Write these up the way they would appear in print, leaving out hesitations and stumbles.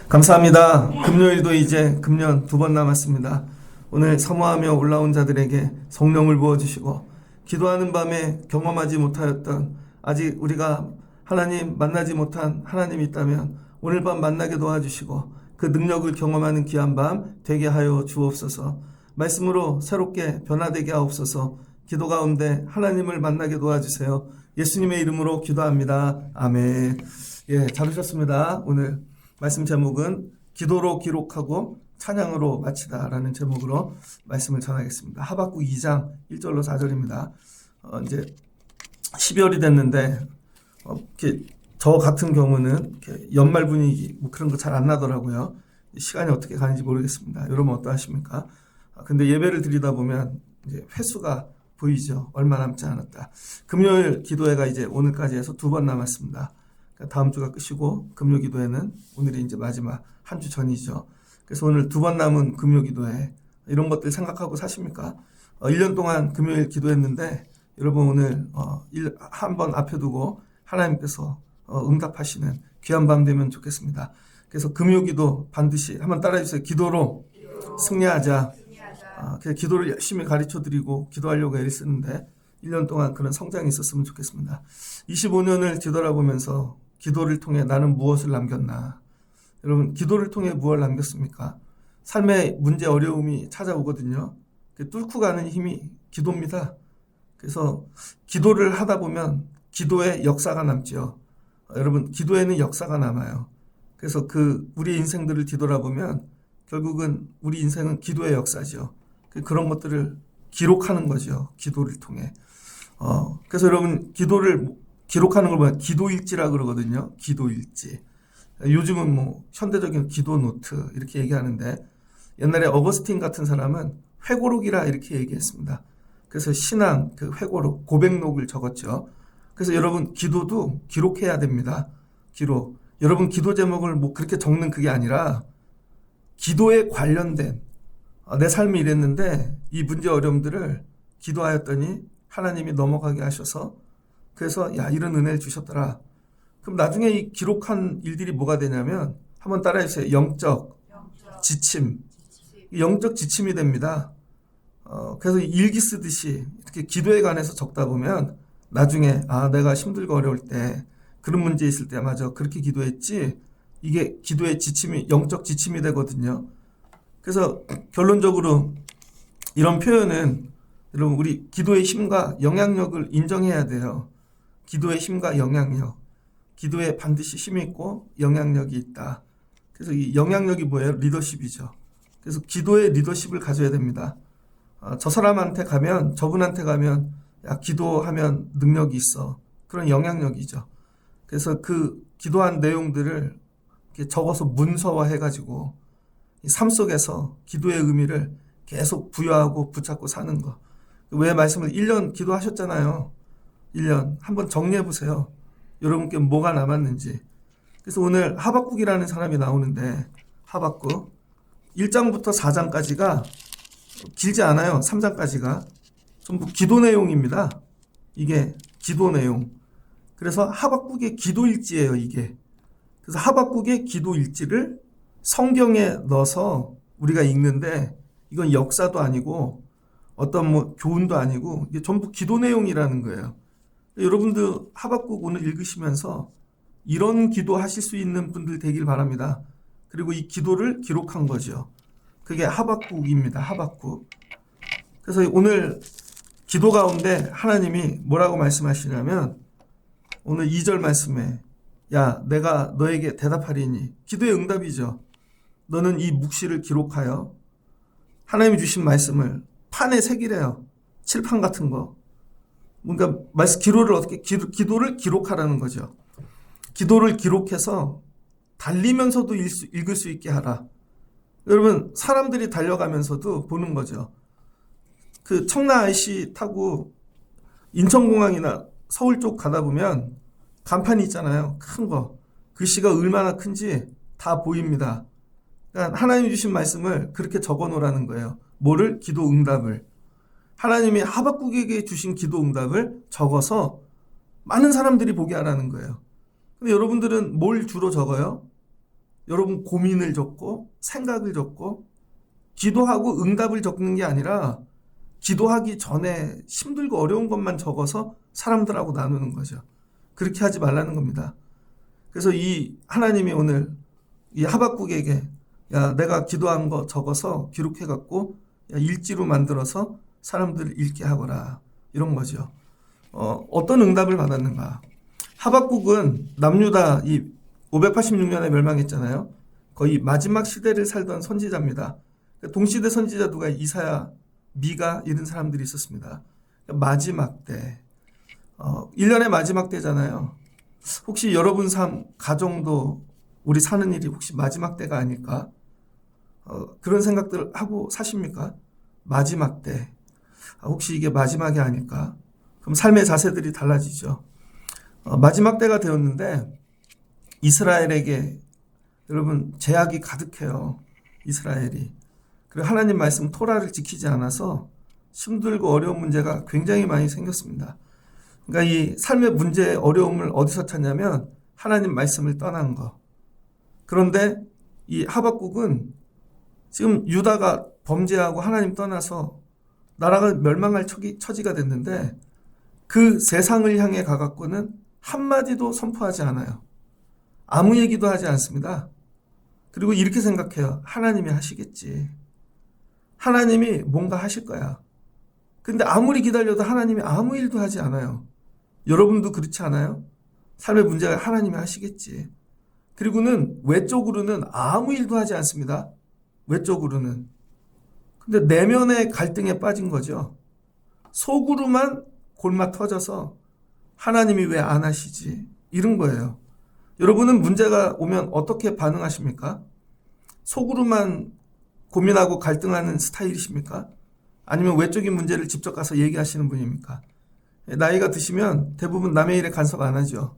감사합니다. 금요일도 이제 금년 2번 남았습니다. 오늘 사모하며 올라온 자들에게 성령을 부어주시고 기도하는 밤에 경험하지 못하였던 아직 우리가 하나님 만나지 못한 하나님이 있다면 오늘 밤 만나게 도와주시고 그 능력을 경험하는 귀한 밤 되게 하여 주옵소서. 말씀으로 새롭게 변화되게 하옵소서. 기도 가운데 하나님을 만나게 도와주세요. 예수님의 이름으로 기도합니다. 아멘. 잘 오셨습니다. 오늘 말씀 제목은 기도로 기록하고 찬양으로 마치다라는 제목으로 말씀을 전하겠습니다. 하박국 2장 1절로 4절입니다. 이제 12월이 됐는데 이렇게 저 같은 경우는 이렇게 연말 분위기 그런 거 잘 안 나더라고요. 시간이 어떻게 가는지 모르겠습니다. 여러분 어떠하십니까? 근데 예배를 드리다 보면 이제 횟수가 보이죠. 얼마 남지 않았다. 금요일 기도회가 이제 오늘까지 해서 2번 남았습니다. 다음 주가 끝이고 금요 기도회는 오늘이 이제 마지막 한 주 전이죠. 그래서 오늘 2번 남은 금요 기도회 이런 것들 생각하고 사십니까? 1년 동안 금요일 기도했는데 여러분 오늘 한 번 앞에 두고 하나님께서 응답하시는 귀한 밤 되면 좋겠습니다. 그래서 금요 기도 반드시 한번 따라해 주세요. 기도로 승리하자. 기도를 열심히 가르쳐 드리고 기도하려고 애를 쓰는데 1년 동안 그런 성장이 있었으면 좋겠습니다. 25년을 뒤돌아보면서 기도를 통해 나는 무엇을 남겼나? 여러분 기도를 통해 무엇을 남겼습니까? 삶의 문제 어려움이 찾아오거든요. 뚫고 가는 힘이 기도입니다. 그래서 기도를 하다 보면 기도의 역사가 남죠. 여러분 기도에는 역사가 남아요. 그래서 우리 인생들을 뒤돌아보면 결국은 우리 인생은 기도의 역사죠. 그런 것들을 기록하는 거죠. 기도를 통해. 그래서 여러분 기도를 기록하는 걸 보면 기도일지라 그러거든요. 기도일지. 요즘은 뭐 현대적인 기도 노트 이렇게 얘기하는데 옛날에 어거스틴 같은 사람은 회고록이라 이렇게 얘기했습니다. 그래서 신앙 회고록 고백록을 적었죠. 그래서 여러분 기도도 기록해야 됩니다. 기록. 여러분 기도 제목을 뭐 그렇게 적는 그게 아니라 기도에 관련된 내 삶이 이랬는데 이 문제 어려움들을 기도하였더니 하나님이 넘어가게 하셔서 그래서 이런 은혜를 주셨더라. 그럼 나중에 이 기록한 일들이 뭐가 되냐면 한번 따라해 주세요. 영적 지침. 영적 지침이 됩니다. 그래서 일기 쓰듯이 이렇게 기도에 관해서 적다 보면 나중에 내가 힘들고 어려울 때 그런 문제 있을 때 맞아 그렇게 기도했지. 이게 기도의 지침이 영적 지침이 되거든요. 그래서 결론적으로 이런 표현은 여러분 우리 기도의 힘과 영향력을 인정해야 돼요. 기도의 힘과 영향력. 기도에 반드시 힘이 있고 영향력이 있다. 그래서 이 영향력이 뭐예요? 리더십이죠. 그래서 기도의 리더십을 가져야 됩니다. 저 사람한테 가면 저분한테 가면 기도하면 능력이 있어. 그런 영향력이죠. 그래서 기도한 내용들을 이렇게 적어서 문서화해가지고 삶 속에서 기도의 의미를 계속 부여하고 붙잡고 사는 거. 왜 말씀을 1년 기도하셨잖아요. 1년. 한번 정리해 보세요. 여러분께 뭐가 남았는지. 그래서 오늘 하박국이라는 사람이 나오는데 하박국 1장부터 4장까지가 길지 않아요. 3장까지가 전부 기도 내용입니다. 이게 기도 내용. 그래서 하박국의 기도일지예요. 이게. 그래서 하박국의 기도일지를 성경에 넣어서 우리가 읽는데 이건 역사도 아니고 어떤 교훈도 아니고 이게 전부 기도 내용이라는 거예요. 여러분들 하박국 오늘 읽으시면서 이런 기도 하실 수 있는 분들 되길 바랍니다. 그리고 이 기도를 기록한 거죠. 그게 하박국입니다. 하박국. 그래서 오늘 기도 가운데 하나님이 뭐라고 말씀하시냐면 오늘 2절 말씀에 내가 너에게 대답하리니 기도의 응답이죠. 너는 이 묵시를 기록하여 하나님이 주신 말씀을 판에 새기래요. 칠판 같은 거. 그러니까 기도를 기록하라는 거죠. 기도를 기록해서 달리면서도 읽을 수 있게 하라. 여러분 사람들이 달려가면서도 보는 거죠. 청라 IC 타고 인천공항이나 서울 쪽 가다 보면 간판이 있잖아요. 큰 거. 글씨가 얼마나 큰지 다 보입니다. 그러니까 하나님 주신 말씀을 그렇게 적어 놓으라는 거예요. 뭐를? 기도 응답을. 하나님이 하박국에게 주신 기도 응답을 적어서 많은 사람들이 보게 하라는 거예요. 근데 여러분들은 뭘 주로 적어요? 여러분 고민을 적고 생각을 적고 기도하고 응답을 적는 게 아니라 기도하기 전에 힘들고 어려운 것만 적어서 사람들하고 나누는 거죠. 그렇게 하지 말라는 겁니다. 그래서 이 하나님이 오늘 이 하박국에게 야 내가 기도한 거 적어서 기록해갖고 야, 일지로 만들어서 사람들을 읽게 하거라 이런 거죠. 어떤 응답을 받았는가? 하박국은 남유다 이 586년에 멸망했잖아요. 거의 마지막 시대를 살던 선지자입니다. 동시대 선지자 누가 이사야, 미가 이런 사람들이 있었습니다. 마지막 때, 1년의 마지막 때잖아요. 혹시 여러분 삶, 가정도 우리 사는 일이 혹시 마지막 때가 아닐까? 그런 생각들 하고 사십니까? 마지막 때. 혹시 이게 마지막이 아닐까? 그럼 삶의 자세들이 달라지죠. 마지막 때가 되었는데 이스라엘에게 여러분 제약이 가득해요. 이스라엘이. 그리고 하나님 말씀 토라를 지키지 않아서 힘들고 어려운 문제가 굉장히 많이 생겼습니다. 그러니까 이 삶의 문제의 어려움을 어디서 찾냐면 하나님 말씀을 떠난 거. 그런데 이 하박국은 지금 유다가 범죄하고 하나님 떠나서 나라가 멸망할 처지가 됐는데 그 세상을 향해 가갖고는 한마디도 선포하지 않아요. 아무 얘기도 하지 않습니다. 그리고 이렇게 생각해요. 하나님이 하시겠지. 하나님이 뭔가 하실 거야. 근데 아무리 기다려도 하나님이 아무 일도 하지 않아요. 여러분도 그렇지 않아요? 삶의 문제가 하나님이 하시겠지. 그리고는 외적으로는 아무 일도 하지 않습니다. 외적으로는. 근데 내면의 갈등에 빠진 거죠. 속으로만 골마 터져서 하나님이 왜 안 하시지? 이런 거예요. 여러분은 문제가 오면 어떻게 반응하십니까? 속으로만 고민하고 갈등하는 스타일이십니까? 아니면 외적인 문제를 직접 가서 얘기하시는 분입니까? 나이가 드시면 대부분 남의 일에 간섭 안 하죠.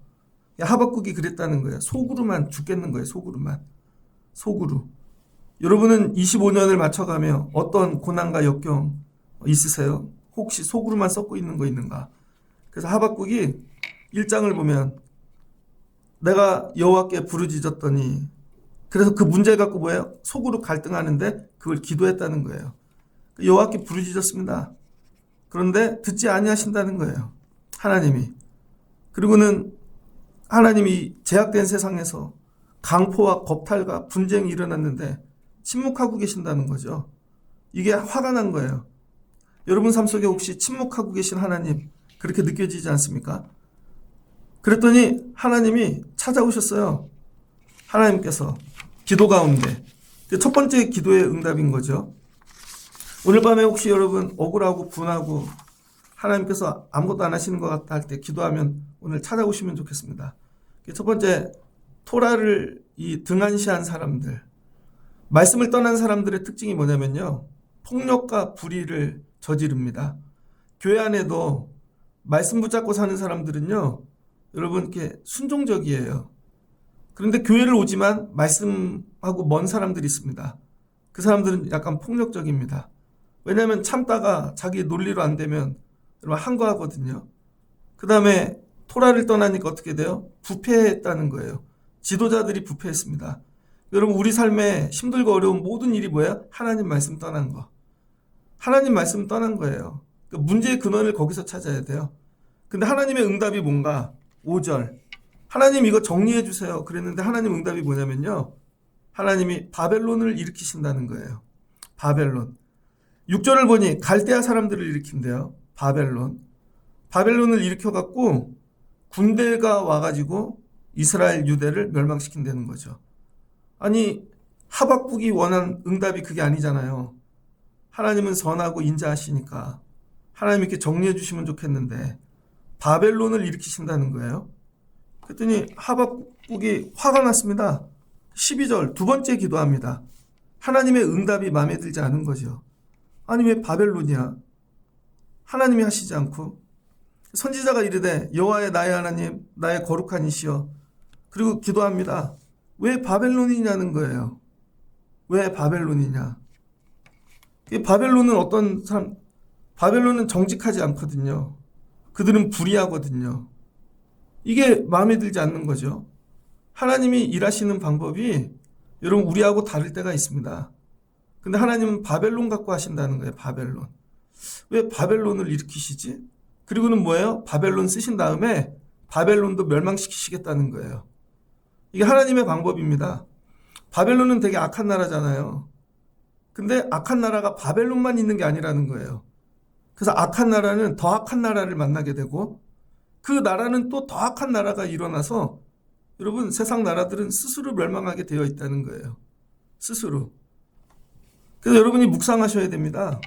하박국이 그랬다는 거예요. 속으로만 죽겠는 거예요. 속으로만. 속으로. 여러분은 25년을 맞춰가며 어떤 고난과 역경 있으세요? 혹시 속으로만 썩고 있는 거 있는가? 그래서 하박국이 1장을 보면 내가 여호와께 부르짖었더니 그래서 그 문제 갖고 뭐예요? 속으로 갈등하는데 그걸 기도했다는 거예요. 여호와께 부르짖었습니다. 그런데 듣지 아니하신다는 거예요. 하나님이. 그리고는 하나님이 제약된 세상에서 강포와 겁탈과 분쟁이 일어났는데 침묵하고 계신다는 거죠. 이게 화가 난 거예요. 여러분 삶 속에 혹시 침묵하고 계신 하나님 그렇게 느껴지지 않습니까? 그랬더니 하나님이 찾아오셨어요. 하나님께서 기도 가운데. 첫 번째 기도의 응답인 거죠. 오늘 밤에 혹시 여러분 억울하고 분하고 하나님께서 아무것도 안 하시는 것 같다 할 때 기도하면 오늘 찾아오시면 좋겠습니다. 첫 번째, 토라를 이 등한시한 사람들, 말씀을 떠난 사람들의 특징이 뭐냐면요. 폭력과 불의를 저지릅니다. 교회 안에도 말씀 붙잡고 사는 사람들은요. 여러분 이렇게 순종적이에요. 그런데 교회를 오지만 말씀하고 먼 사람들이 있습니다. 그 사람들은 약간 폭력적입니다. 왜냐하면 참다가 자기 논리로 안 되면 여러분 항거하거든요. 그 다음에 토라를 떠나니까 어떻게 돼요? 부패했다는 거예요. 지도자들이 부패했습니다. 여러분 우리 삶에 힘들고 어려운 모든 일이 뭐예요? 하나님 말씀 떠난 거. 하나님 말씀 떠난 거예요. 그러니까 문제의 근원을 거기서 찾아야 돼요. 근데 하나님의 응답이 뭔가? 5절. 하나님 이거 정리해 주세요. 그랬는데 하나님 응답이 뭐냐면요. 하나님이 바벨론을 일으키신다는 거예요. 바벨론. 6절을 보니 갈대아 사람들을 일으킨대요. 바벨론. 바벨론을 일으켜갖고 군대가 와가지고 이스라엘 유대를 멸망시킨다는 거죠. 아니 하박국이 원한 응답이 그게 아니잖아요. 하나님은 선하고 인자하시니까 하나님 이렇게 정리해 주시면 좋겠는데 바벨론을 일으키신다는 거예요. 그랬더니 하박국이 화가 났습니다. 12절 두 번째 기도합니다. 하나님의 응답이 마음에 들지 않은 거죠. 아니 왜 바벨론이야? 하나님이 하시지 않고 선지자가 이르되 여호와의 나의 하나님 나의 거룩한 이시여 그리고 기도합니다. 왜 바벨론이냐는 거예요. 왜 바벨론이냐? 이 바벨론은 어떤 사람, 바벨론은 정직하지 않거든요. 그들은 불의하거든요. 이게 마음에 들지 않는 거죠. 하나님이 일하시는 방법이 여러분 우리하고 다를 때가 있습니다. 근데 하나님은 바벨론 갖고 하신다는 거예요. 바벨론. 왜 바벨론을 일으키시지? 그리고는 뭐예요? 바벨론 쓰신 다음에 바벨론도 멸망시키시겠다는 거예요. 이게 하나님의 방법입니다. 바벨론은 되게 악한 나라잖아요. 근데 악한 나라가 바벨론만 있는 게 아니라는 거예요. 그래서 악한 나라는 더 악한 나라를 만나게 되고 그 나라는 또 더 악한 나라가 일어나서 여러분 세상 나라들은 스스로 멸망하게 되어 있다는 거예요. 스스로. 그래서 여러분이 묵상하셔야 됩니다.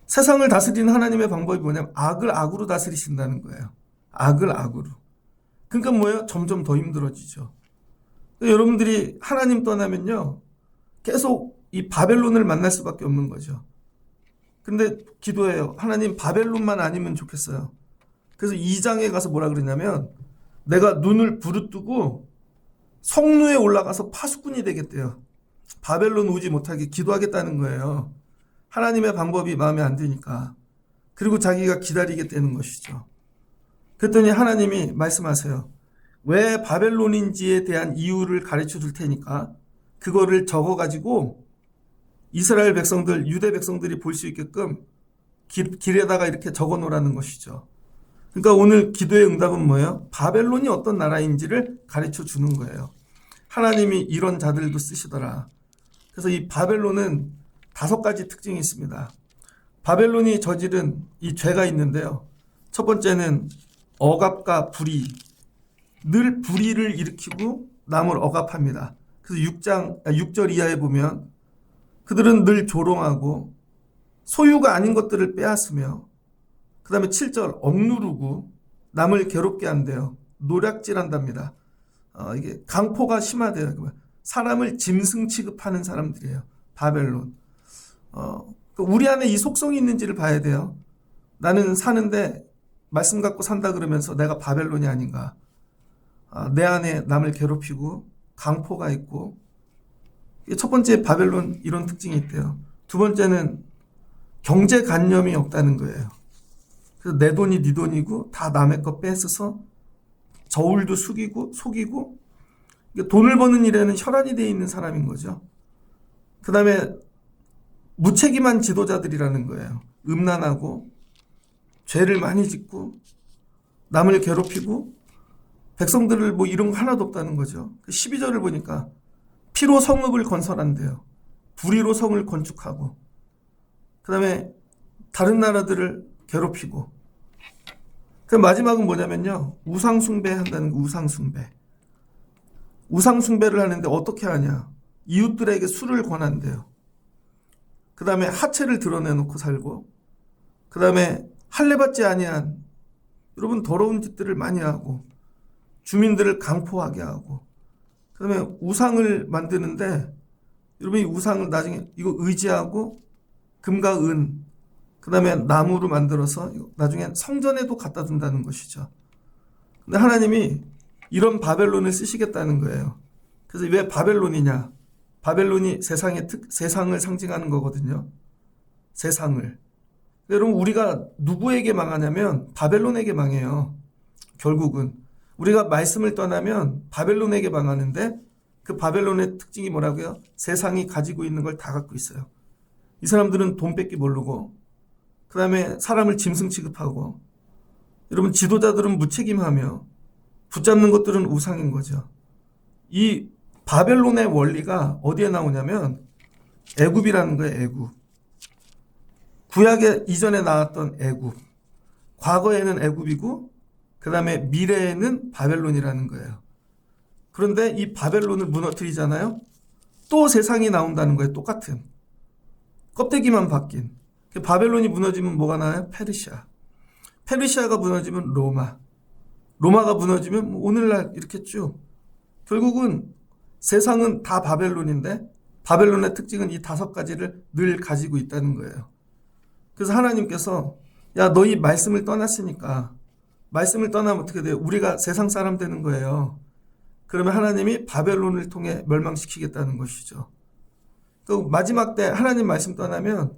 세상을 다스리는 하나님의 방법이 뭐냐면 악을 악으로 다스리신다는 거예요. 악을 악으로. 그러니까 뭐예요? 점점 더 힘들어지죠. 여러분들이 하나님 떠나면요. 계속 이 바벨론을 만날 수밖에 없는 거죠. 근데 기도해요. 하나님 바벨론만 아니면 좋겠어요. 그래서 2장에 가서 뭐라 그러냐면 내가 눈을 부릅뜨고 성루에 올라가서 파수꾼이 되겠대요. 바벨론 오지 못하게 기도하겠다는 거예요. 하나님의 방법이 마음에 안 드니까. 그리고 자기가 기다리겠다는 것이죠. 그랬더니 하나님이 말씀하세요. 왜 바벨론인지에 대한 이유를 가르쳐 줄 테니까 그거를 적어가지고 이스라엘 백성들, 유대 백성들이 볼 수 있게끔 길에다가 이렇게 적어 놓으라는 것이죠. 그러니까 오늘 기도의 응답은 뭐예요? 바벨론이 어떤 나라인지를 가르쳐 주는 거예요. 하나님이 이런 자들도 쓰시더라. 그래서 이 바벨론은 5가지 특징이 있습니다. 바벨론이 저지른 이 죄가 있는데요. 첫 번째는 억압과 불의. 늘 불의를 일으키고 남을 억압합니다. 그래서 6절 이하에 보면 그들은 늘 조롱하고 소유가 아닌 것들을 빼앗으며 그 다음에 7절 억누르고 남을 괴롭게 한대요. 노략질한답니다. 이게 강포가 심하대요. 사람을 짐승 취급하는 사람들이에요. 바벨론. 우리 안에 이 속성이 있는지를 봐야 돼요. 나는 사는데 말씀 갖고 산다 그러면서 내가 바벨론이 아닌가. 내 안에 남을 괴롭히고 강포가 있고. 첫 번째 바벨론 이런 특징이 있대요. 두 번째는 경제관념이 없다는 거예요. 그래서 내 돈이 네 돈이고 다 남의 거 뺏어서 저울도 속이고 돈을 버는 일에는 혈안이 되어 있는 사람인 거죠. 그 다음에 무책임한 지도자들이라는 거예요. 음란하고 죄를 많이 짓고 남을 괴롭히고 백성들을 뭐 이런 거 하나도 없다는 거죠. 12절을 보니까 피로 성읍을 건설한대요. 불의로 성을 건축하고 그 다음에 다른 나라들을 괴롭히고 그 마지막은 뭐냐면요. 우상숭배 한다는 거. 우상숭배를 하는데 어떻게 하냐. 이웃들에게 술을 권한대요. 그 다음에 하체를 드러내놓고 살고 그 다음에 할례받지 아니한 여러분 더러운 짓들을 많이 하고 주민들을 강포하게 하고 그 다음에 우상을 만드는데 여러분 이 우상을 나중에 이거 의지하고 금과 은 그 다음에 나무로 만들어서 나중에 성전에도 갖다 둔다는 것이죠. 근데 하나님이 이런 바벨론을 쓰시겠다는 거예요. 그래서 왜 바벨론이냐? 바벨론이 세상을 상징하는 거거든요. 세상을. 여러분 우리가 누구에게 망하냐면 바벨론에게 망해요. 결국은 우리가 말씀을 떠나면 바벨론에게 망하는데 그 바벨론의 특징이 뭐라고요? 세상이 가지고 있는 걸 다 갖고 있어요. 이 사람들은 돈 뺏기 모르고 그 다음에 사람을 짐승 취급하고 여러분 지도자들은 무책임하며 붙잡는 것들은 우상인 거죠. 이 바벨론의 원리가 어디에 나오냐면 애굽이라는 거예요. 애굽. 구약에 이전에 나왔던 애굽. 과거에는 애굽이고 그 다음에 미래에는 바벨론이라는 거예요. 그런데 이 바벨론을 무너뜨리잖아요. 또 세상이 나온다는 거예요. 똑같은. 껍데기만 바뀐. 바벨론이 무너지면 뭐가 나와요? 페르시아. 페르시아가 무너지면 로마. 로마가 무너지면 오늘날 이렇게 쭉. 결국은 세상은 다 바벨론인데 바벨론의 특징은 이 5가지를 늘 가지고 있다는 거예요. 그래서 하나님께서 야 너희 말씀을 떠났으니까 말씀을 떠나면 어떻게 돼요? 우리가 세상 사람 되는 거예요. 그러면 하나님이 바벨론을 통해 멸망시키겠다는 것이죠. 그 마지막 때 하나님 말씀 떠나면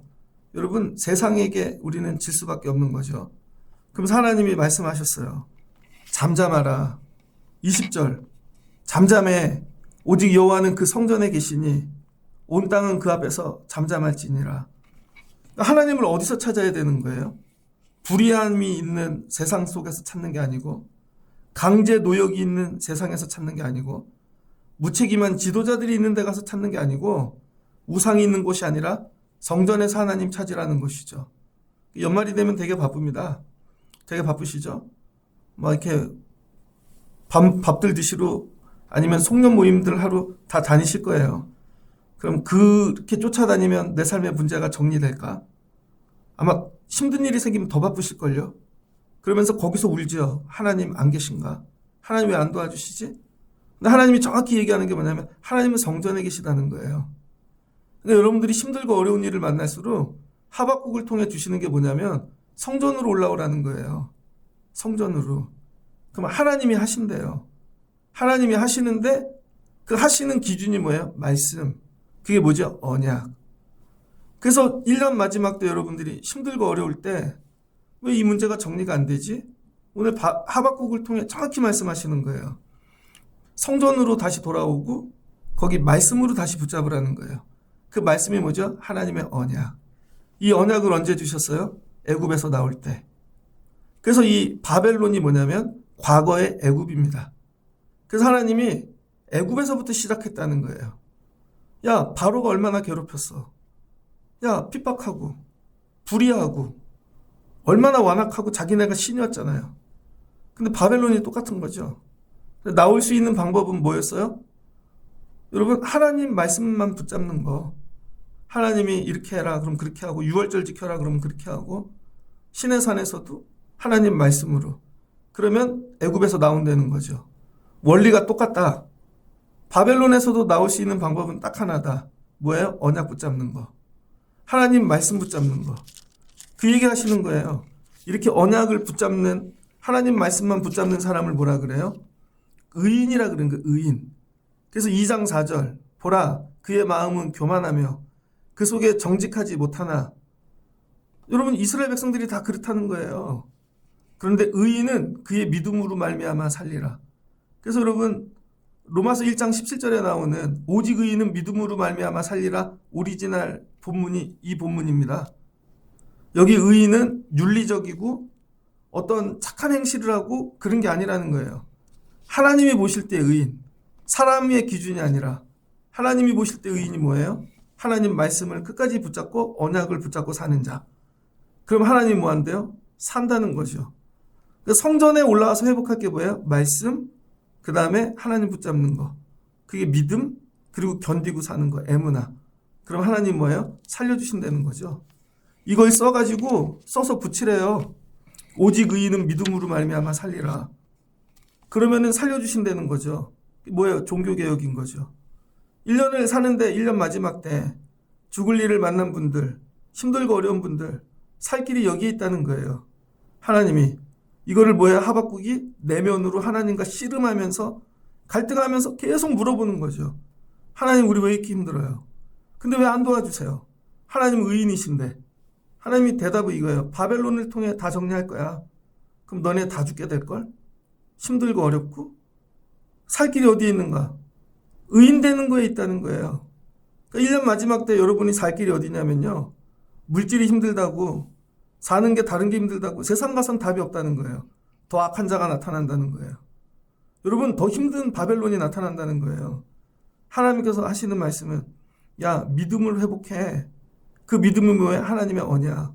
여러분 세상에게 우리는 질 수밖에 없는 거죠. 그러면서 하나님이 말씀하셨어요. 잠잠하라. 20절. 잠잠해. 오직 여호와는 그 성전에 계시니 온 땅은 그 앞에서 잠잠할지니라. 하나님을 어디서 찾아야 되는 거예요? 불의함이 있는 세상 속에서 찾는 게 아니고, 강제 노역이 있는 세상에서 찾는 게 아니고, 무책임한 지도자들이 있는 데 가서 찾는 게 아니고, 우상이 있는 곳이 아니라 성전에서 하나님 찾으라는 것이죠. 연말이 되면 되게 바쁩니다. 되게 바쁘시죠? 막 이렇게 밥들 드시러 아니면 송년 모임들 하러 다 다니실 거예요. 그럼 그렇게 쫓아다니면 내 삶의 문제가 정리될까? 아마 힘든 일이 생기면 더 바쁘실걸요? 그러면서 거기서 울죠. 하나님 안 계신가? 하나님 왜 안 도와주시지? 근데 하나님이 정확히 얘기하는 게 뭐냐면 하나님은 성전에 계시다는 거예요. 근데 여러분들이 힘들고 어려운 일을 만날수록 하박국을 통해 주시는 게 뭐냐면 성전으로 올라오라는 거예요. 성전으로. 그럼 하나님이 하신대요. 하나님이 하시는데 그 하시는 기준이 뭐예요? 말씀. 그게 뭐죠? 언약. 그래서 1년 마지막 때 여러분들이 힘들고 어려울 때 왜 이 문제가 정리가 안 되지? 오늘 하박국을 통해 정확히 말씀하시는 거예요. 성전으로 다시 돌아오고 거기 말씀으로 다시 붙잡으라는 거예요. 그 말씀이 뭐죠? 하나님의 언약. 이 언약을 언제 주셨어요? 애굽에서 나올 때. 그래서 이 바벨론이 뭐냐면 과거의 애굽입니다. 그래서 하나님이 애굽에서부터 시작했다는 거예요. 야, 바로가 얼마나 괴롭혔어. 야, 핍박하고 불의하고 얼마나 완악하고 자기네가 신이었잖아요. 근데 바벨론이 똑같은 거죠. 나올 수 있는 방법은 뭐였어요? 여러분, 하나님 말씀만 붙잡는 거. 하나님이 이렇게 해라 그럼 그렇게 하고, 유월절 지켜라 그러면 그렇게 하고, 신의 산에서도 하나님 말씀으로. 그러면 애굽에서 나온다는 거죠. 원리가 똑같다. 바벨론에서도 나올 수 있는 방법은 딱 하나다. 뭐예요? 언약 붙잡는 거. 하나님 말씀 붙잡는 거. 그 얘기 하시는 거예요. 이렇게 언약을 붙잡는, 하나님 말씀만 붙잡는 사람을 뭐라 그래요? 의인이라 그러는 거예요. 의인. 그래서 2장 4절. 보라, 그의 마음은 교만하며 그 속에 정직하지 못하나. 여러분, 이스라엘 백성들이 다 그렇다는 거예요. 그런데 의인은 그의 믿음으로 말미암아 살리라. 그래서 여러분, 로마서 1장 17절에 나오는 오직 의인은 믿음으로 말미암아 살리라, 오리지널 본문이 이 본문입니다. 여기 의인은 윤리적이고 어떤 착한 행실을 하고 그런 게 아니라는 거예요. 하나님이 보실 때 의인, 사람의 기준이 아니라 하나님이 보실 때 의인이 뭐예요? 하나님 말씀을 끝까지 붙잡고 언약을 붙잡고 사는 자. 그럼 하나님이 뭐 한대요? 산다는 거죠. 성전에 올라와서 회복할 게 뭐예요? 말씀, 그 다음에 하나님 붙잡는 거. 그게 믿음, 그리고 견디고 사는 거, 에무나. 그럼 하나님 뭐예요? 살려주신다는 거죠. 이걸 써서 붙이래요. 오직 의인은 믿음으로 말미암아 살리라. 그러면은 살려주신다는 거죠. 뭐예요? 종교개혁인 거죠. 1년을 사는데 1년 마지막 때 죽을 일을 만난 분들, 힘들고 어려운 분들, 살 길이 여기에 있다는 거예요. 하나님이 이거를 뭐예요? 하박국이 내면으로 하나님과 씨름하면서 갈등하면서 계속 물어보는 거죠. 하나님, 우리 왜 이렇게 힘들어요? 근데 왜 안 도와주세요? 하나님 의인이신데. 하나님이 대답은 이거예요. 바벨론을 통해 다 정리할 거야. 그럼 너네 다 죽게 될걸? 힘들고 어렵고? 살 길이 어디에 있는가? 의인 되는 거에 있다는 거예요. 그러니까 1년 마지막 때 여러분이 살 길이 어디냐면요. 물질이 힘들다고, 사는 게 다른 게 힘들다고, 세상 가선 답이 없다는 거예요. 더 악한 자가 나타난다는 거예요. 여러분, 더 힘든 바벨론이 나타난다는 거예요. 하나님께서 하시는 말씀은, 야, 믿음을 회복해. 그 믿음은 뭐예요? 하나님의 언약.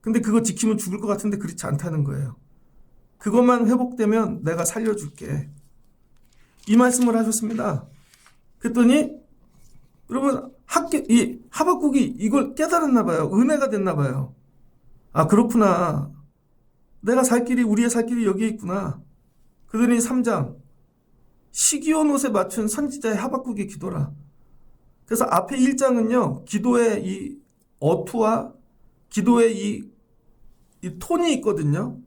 근데 그거 지키면 죽을 것 같은데 그렇지 않다는 거예요. 그것만 회복되면 내가 살려줄게. 이 말씀을 하셨습니다. 그랬더니 여러분, 이 하박국이 이걸 깨달았나 봐요. 은혜가 됐나 봐요. 아, 그렇구나. 우리의 살 길이 여기에 있구나. 그러더니 3장, 시기온 옷에 맞춘 선지자의 하박국의 기도라. 그래서 앞에 1장은요, 기도의 이 어투와 기도의 이 톤이 있거든요.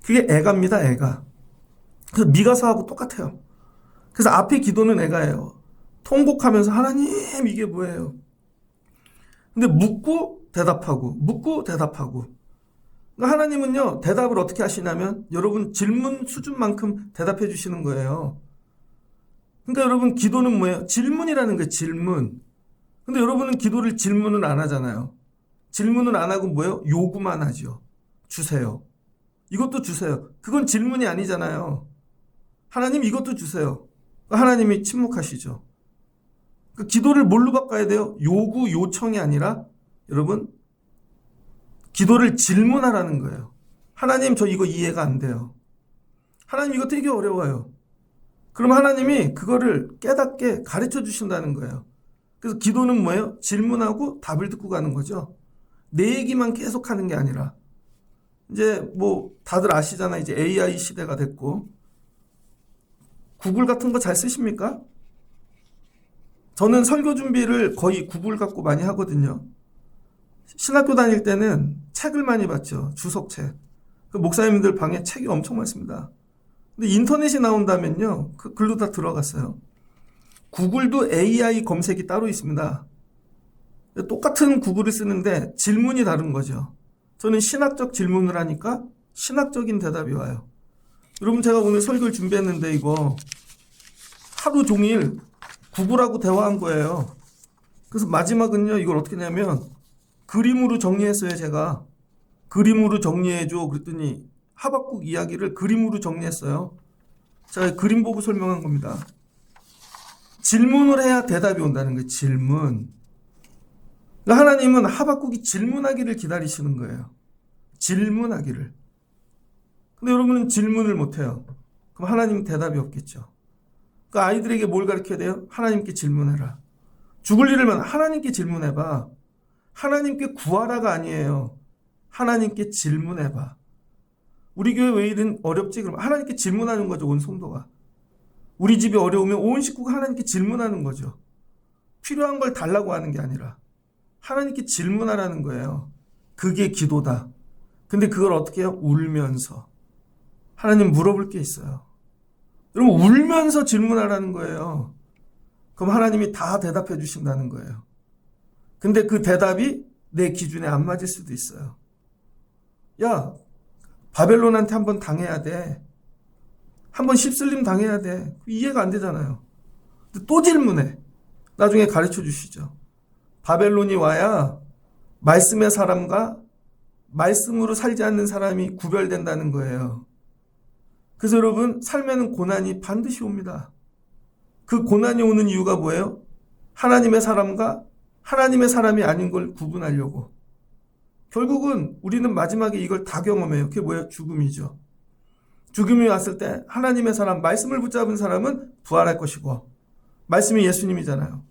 그게 애가입니다, 애가. 그래서 미가서하고 똑같아요. 그래서 앞에 기도는 애가예요. 통곡하면서 하나님 이게 뭐예요? 근데 묻고 대답하고 묻고 대답하고. 그러니까 하나님은요 대답을 어떻게 하시냐면 여러분 질문 수준만큼 대답해 주시는 거예요. 그러니까 여러분 기도는 뭐예요? 질문이라는 거예요. 질문. 근데 여러분은 기도를 질문을 안 하잖아요. 질문을 안 하고 뭐예요? 요구만 하죠. 주세요. 이것도 주세요. 그건 질문이 아니잖아요. 하나님 이것도 주세요. 하나님이 침묵하시죠. 그 기도를 뭘로 바꿔야 돼요? 요구, 요청이 아니라 여러분 기도를 질문하라는 거예요. 하나님 저 이거 이해가 안 돼요. 하나님 이거 되게 어려워요. 그럼 하나님이 그거를 깨닫게 가르쳐 주신다는 거예요. 그래서 기도는 뭐예요? 질문하고 답을 듣고 가는 거죠. 내 얘기만 계속 하는 게 아니라 이제 뭐 다들 아시잖아요. 이제 AI 시대가 됐고 구글 같은 거 잘 쓰십니까? 저는 설교 준비를 거의 구글 갖고 많이 하거든요. 신학교 다닐 때는 책을 많이 봤죠. 주석책. 그 목사님들 방에 책이 엄청 많습니다. 근데 인터넷이 나온다면요. 그 글로 다 들어갔어요. 구글도 AI 검색이 따로 있습니다. 똑같은 구글을 쓰는데 질문이 다른 거죠. 저는 신학적 질문을 하니까 신학적인 대답이 와요. 여러분 제가 오늘 설교를 준비했는데 이거 하루 종일 구글하고 대화한 거예요. 그래서 마지막은요. 이걸 어떻게 하냐면 그림으로 정리했어요. 제가 그림으로 정리해줘 그랬더니 하박국 이야기를 그림으로 정리했어요. 제가 그림 보고 설명한 겁니다. 질문을 해야 대답이 온다는 거예요. 질문. 하나님은 하박국이 질문하기를 기다리시는 거예요. 질문하기를. 근데 여러분은 질문을 못해요. 그럼 하나님은 대답이 없겠죠. 그 아이들에게 뭘 가르쳐야 돼요? 하나님께 질문해라. 죽을 일을만 하나님께 질문해봐. 하나님께 구하라가 아니에요. 하나님께 질문해봐. 우리 교회 왜 이런 어렵지? 그럼 하나님께 질문하는 거죠. 온 성도가. 우리 집이 어려우면 온 식구가 하나님께 질문하는 거죠. 필요한 걸 달라고 하는 게 아니라 하나님께 질문하라는 거예요. 그게 기도다. 근데 그걸 어떻게 해요? 울면서. 하나님 물어볼 게 있어요. 여러분 울면서 질문하라는 거예요. 그럼 하나님이 다 대답해 주신다는 거예요. 근데 그 대답이 내 기준에 안 맞을 수도 있어요. 야, 바벨론한테 한번 당해야 돼. 한번 휩쓸림 당해야 돼. 이해가 안 되잖아요. 또 질문해. 나중에 가르쳐 주시죠. 바벨론이 와야 말씀의 사람과 말씀으로 살지 않는 사람이 구별된다는 거예요. 그래서 여러분 삶에는 고난이 반드시 옵니다. 그 고난이 오는 이유가 뭐예요? 하나님의 사람과 하나님의 사람이 아닌 걸 구분하려고. 결국은 우리는 마지막에 이걸 다 경험해요. 그게 뭐예요? 죽음이죠. 죽음이 왔을 때 하나님의 사람, 말씀을 붙잡은 사람은 부활할 것이고 말씀이 예수님이잖아요.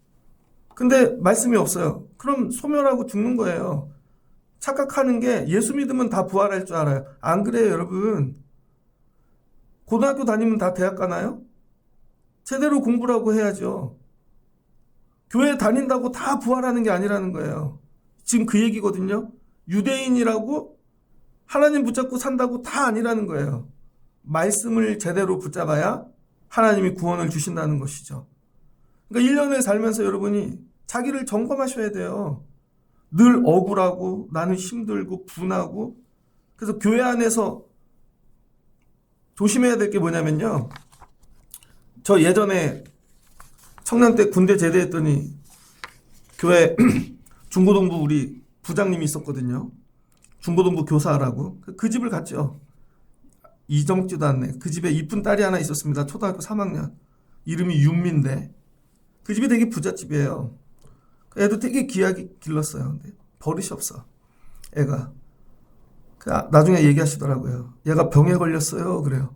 근데 말씀이 없어요. 그럼 소멸하고 죽는 거예요. 착각하는 게 예수 믿으면 다 부활할 줄 알아요. 안 그래요, 여러분. 고등학교 다니면 다 대학 가나요? 제대로 공부를 하고 해야죠. 교회 다닌다고 다 부활하는 게 아니라는 거예요. 지금 그 얘기거든요. 유대인이라고 하나님 붙잡고 산다고 다 아니라는 거예요. 말씀을 제대로 붙잡아야 하나님이 구원을 주신다는 것이죠. 그러니까 1년을 살면서 여러분이 자기를 점검하셔야 돼요. 늘 억울하고 나는 힘들고 분하고. 그래서 교회 안에서 조심해야 될 게 뭐냐면요. 저 예전에 청년 때 군대 제대했더니 교회 중고등부 우리 부장님이 있었거든요. 중고등부 교사라고. 그 집을 갔죠. 이정지도 않네. 그 집에 이쁜 딸이 하나 있었습니다. 초등학교 3학년. 이름이 윤미인데 그 집이 되게 부잣집이에요. 애도 되게 귀하게 길렀어요. 근데 버릇이 없어. 애가. 나중에 얘기하시더라고요. 얘가 병에 걸렸어요. 그래요.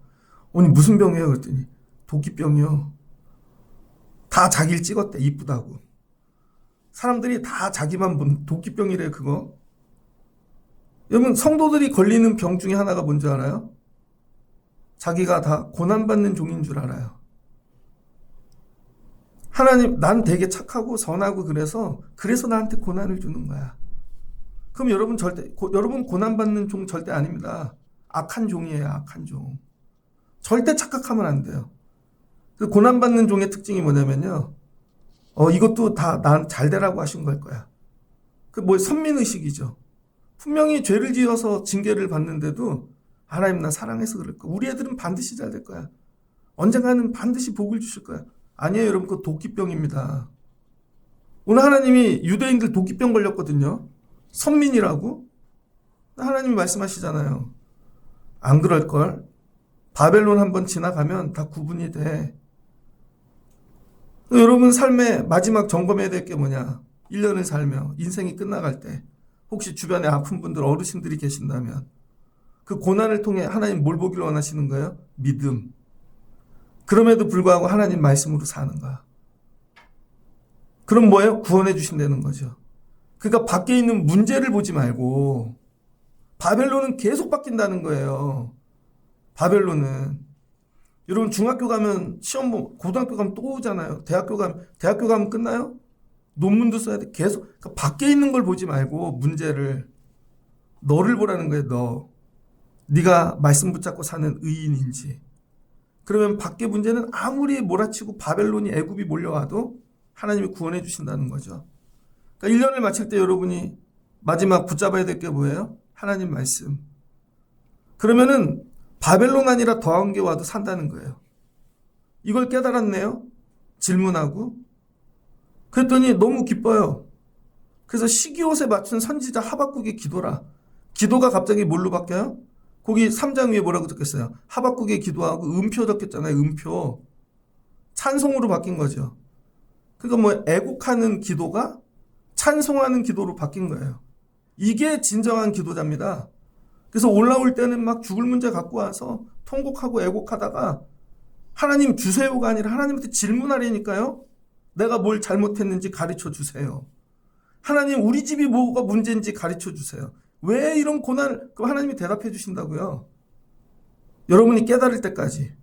아니 무슨 병이에요? 그랬더니 도끼병이요. 다 자기를 찍었대. 이쁘다고. 사람들이 다 자기만 본 도끼병이래 그거. 여러분 성도들이 걸리는 병 중에 하나가 뭔지 알아요? 자기가 다 고난받는 종인 줄 알아요. 하나님 난 되게 착하고 선하고 그래서 나한테 고난을 주는 거야. 그럼 여러분 여러분 고난받는 종 절대 아닙니다. 악한 종이에요. 악한 종. 절대 착각하면 안 돼요. 그 고난받는 종의 특징이 뭐냐면요. 이것도 다 난 잘 되라고 하신 걸 거야. 그 뭐 선민의식이죠. 분명히 죄를 지어서 징계를 받는데도 하나님 나 사랑해서 그럴 거야. 우리 애들은 반드시 잘 될 거야. 언젠가는 반드시 복을 주실 거야. 아니에요, 여러분. 그거 도끼병입니다. 오늘 하나님이 유대인들 도끼병 걸렸거든요. 선민이라고. 하나님이 말씀하시잖아요. 안 그럴걸? 바벨론 한번 지나가면 다 구분이 돼. 여러분 삶의 마지막 점검해야 될 게 뭐냐? 1년을 살며 인생이 끝나갈 때 혹시 주변에 아픈 분들, 어르신들이 계신다면 그 고난을 통해 하나님 뭘 보기를 원하시는 거예요? 믿음. 그럼에도 불구하고 하나님 말씀으로 사는 거야. 그럼 뭐예요? 구원해 주신다는 거죠. 그러니까 밖에 있는 문제를 보지 말고 바벨론은 계속 바뀐다는 거예요. 바벨론은. 여러분 중학교 가면 시험 보면 고등학교 가면 또 오잖아요. 대학교 가면 끝나요? 논문도 써야 돼. 계속. 그러니까 밖에 있는 걸 보지 말고 문제를 너를 보라는 거예요. 너. 네가 말씀 붙잡고 사는 의인인지. 그러면 밖에 문제는 아무리 몰아치고 바벨론이 애굽이 몰려와도 하나님이 구원해 주신다는 거죠. 그러니까 1년을 마칠 때 여러분이 마지막 붙잡아야 될 게 뭐예요? 하나님 말씀. 그러면은 바벨론 아니라 더한 게 와도 산다는 거예요. 이걸 깨달았네요. 질문하고. 그랬더니 너무 기뻐요. 그래서 시기옷에 맞춘 선지자 하박국의 기도라. 기도가 갑자기 뭘로 바뀌어요? 거기 3장 위에 뭐라고 적혔어요? 하박국의 기도하고 음표 적혔잖아요. 음표. 찬송으로 바뀐 거죠. 그러니까 뭐 애곡하는 기도가 찬송하는 기도로 바뀐 거예요. 이게 진정한 기도자입니다. 그래서 올라올 때는 막 죽을 문제 갖고 와서 통곡하고 애곡하다가 하나님 주세요가 아니라 하나님한테 질문하려니까요. 내가 뭘 잘못했는지 가르쳐 주세요. 하나님 우리 집이 뭐가 문제인지 가르쳐 주세요. 왜 이런 고난을, 그럼 하나님이 대답해 주신다고요. 여러분이 깨달을 때까지.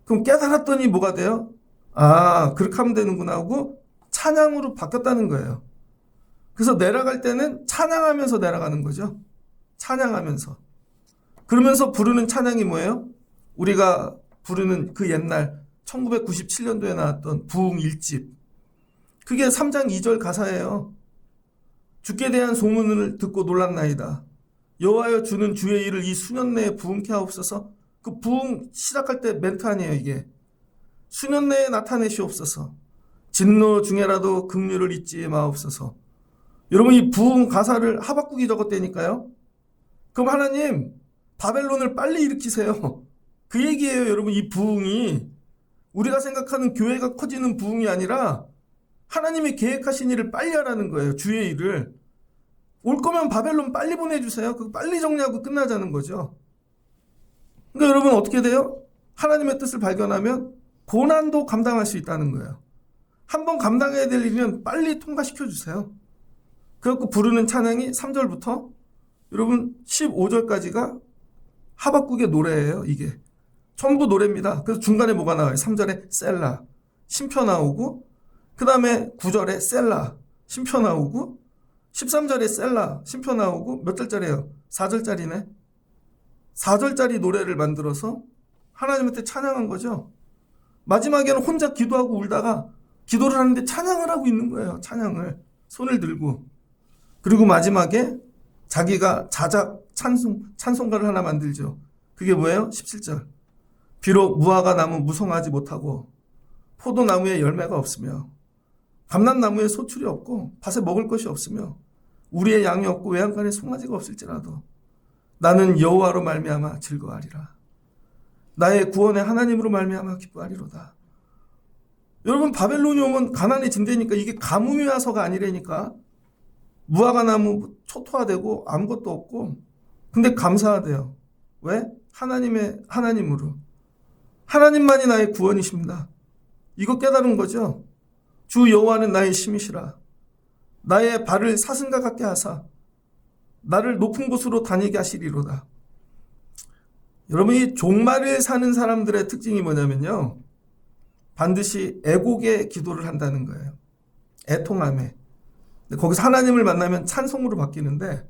그럼 깨달았더니 뭐가 돼요? 아, 그렇게 하면 되는구나 하고 찬양으로 바뀌었다는 거예요. 그래서 내려갈 때는 찬양하면서 내려가는 거죠. 찬양하면서. 그러면서 부르는 찬양이 뭐예요? 우리가 부르는 그 옛날 1997년도에 나왔던 부흥 1집. 그게 3장 2절 가사예요. 주께 대한 소문을 듣고 놀랐나이다. 여호와여 주는 주의 일을 이 수년 내에 부흥케 하옵소서. 그 부흥 시작할 때 멘트 아니에요, 이게. 수년 내에 나타내시옵소서. 진노 중에라도 긍휼을 잊지 마옵소서. 여러분 이 부흥 가사를 하박국이 적었다니까요. 그럼 하나님 바벨론을 빨리 일으키세요. 그 얘기예요. 여러분 이 부흥이 우리가 생각하는 교회가 커지는 부흥이 아니라 하나님이 계획하신 일을 빨리 하라는 거예요. 주의 일을. 올 거면 바벨론 빨리 보내주세요. 그거 빨리 정리하고 끝나자는 거죠. 그러니까 여러분 어떻게 돼요? 하나님의 뜻을 발견하면 고난도 감당할 수 있다는 거예요. 한번 감당해야 될 일이면 빨리 통과시켜 주세요. 그래갖고 부르는 찬양이 3절부터 여러분 15절까지가 하박국의 노래예요. 이게 전부 노래입니다. 그래서 중간에 뭐가 나와요? 3절에 셀라 쉼표 나오고 그 다음에 9절에 셀라 쉼표 나오고 13절에 셀라 쉼표 나오고 몇 절짜리예요? 4절짜리네. 4절짜리 노래를 만들어서 하나님한테 찬양한 거죠. 마지막에는 혼자 기도하고 울다가 기도를 하는데 찬양을 하고 있는 거예요. 찬양을 손을 들고. 그리고 마지막에 자기가 자작 찬송가를 하나 만들죠. 그게 뭐예요? 17절. 비록 무화과 나무 무성하지 못하고 포도나무에 열매가 없으며 감람나무에 소출이 없고 밭에 먹을 것이 없으며 우리의 양이 없고 외양간에 송아지가 없을지라도 나는 여호와로 말미암아 즐거워하리라. 나의 구원의 하나님으로 말미암아 기뻐하리로다. 여러분 바벨론이 오면 가난이 진대니까 이게 가뭄이 와서가 아니라니까. 무화과 나무 초토화되고 아무것도 없고 근데 감사하대요. 왜? 하나님으로. 하나님만이 나의 구원이십니다. 이거 깨달은 거죠. 주 여호와는 나의 힘이시라. 나의 발을 사슴과 같게 하사 나를 높은 곳으로 다니게 하시리로다. 여러분 이 종말을 사는 사람들의 특징이 뭐냐면요. 반드시 애곡의 기도를 한다는 거예요. 애통함에. 거기서 하나님을 만나면 찬송으로 바뀌는데